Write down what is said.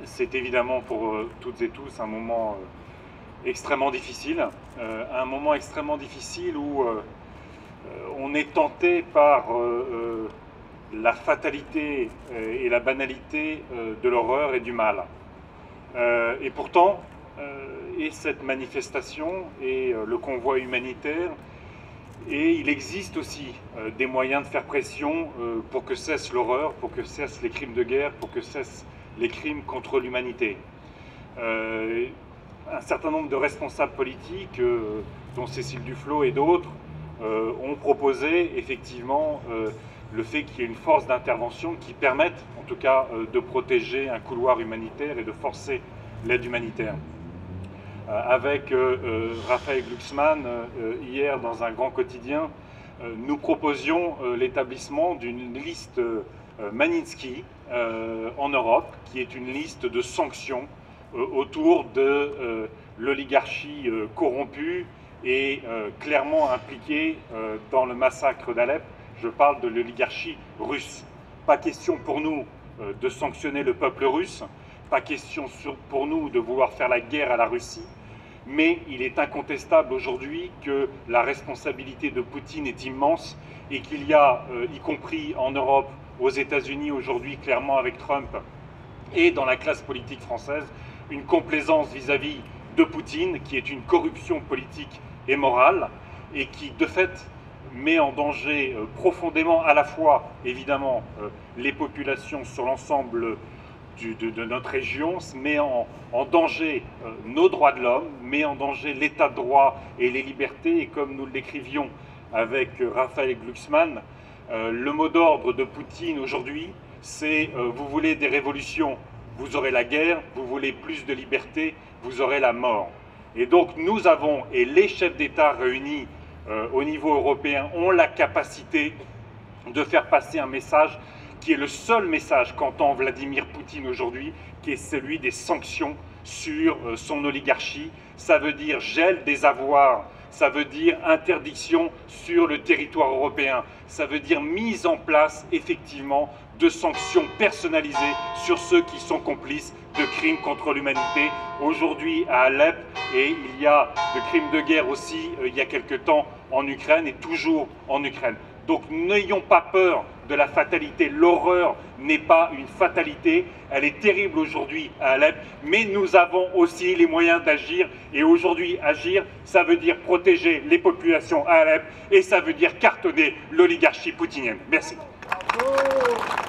C'est évidemment pour toutes et tous un moment extrêmement difficile, où on est tenté par la fatalité et la banalité de l'horreur et du mal. Et pourtant, et cette manifestation et le convoi humanitaire, et il existe aussi des moyens de faire pression pour que cesse l'horreur, pour que cessent les crimes de guerre, pour que cessent les crimes contre l'humanité. Un certain nombre de responsables politiques, dont Cécile Duflot et d'autres, ont proposé effectivement le fait qu'il y ait une force d'intervention qui permette, en tout cas, de protéger un couloir humanitaire et de forcer l'aide humanitaire. Avec Raphaël Glucksmann, hier dans un grand quotidien, nous proposions l'établissement d'une liste Magnitsky en Europe, qui est une liste de sanctions autour de l'oligarchie corrompue et clairement impliquée dans le massacre d'Alep. Je parle de l'oligarchie russe. Pas question pour nous de sanctionner le peuple russe, pas question pour nous de vouloir faire la guerre à la Russie, mais il est incontestable aujourd'hui que la responsabilité de Poutine est immense et qu'il y a, y compris en Europe, aux États-Unis aujourd'hui, clairement avec Trump, et dans la classe politique française, une complaisance vis-à-vis de Poutine, qui est une corruption politique et morale, et qui, de fait, met en danger profondément à la fois, évidemment, les populations sur l'ensemble de notre région, met en danger nos droits de l'homme, met en danger l'état de droit et les libertés, et comme nous l'écrivions avec Raphaël Glucksmann, le mot d'ordre de Poutine aujourd'hui, c'est vous voulez des révolutions, vous aurez la guerre, vous voulez plus de liberté, vous aurez la mort. Et donc nous avons, et les chefs d'État réunis au niveau européen ont la capacité de faire passer un message qui est le seul message qu'entend Vladimir Poutine aujourd'hui, qui est celui des sanctions sur son oligarchie. Ça veut dire gel des avoirs, ça veut dire interdiction sur le territoire européen, ça veut dire mise en place effectivement de sanctions personnalisées sur ceux qui sont complices de crimes contre l'humanité. Aujourd'hui à Alep, et il y a de crimes de guerre aussi il y a quelque temps en Ukraine et toujours en Ukraine. Donc n'ayons pas peur de la fatalité. L'horreur n'est pas une fatalité, elle est terrible aujourd'hui à Alep, mais nous avons aussi les moyens d'agir. Et aujourd'hui, agir, ça veut dire protéger les populations à Alep et ça veut dire cartonner l'oligarchie poutinienne. Merci. Bravo.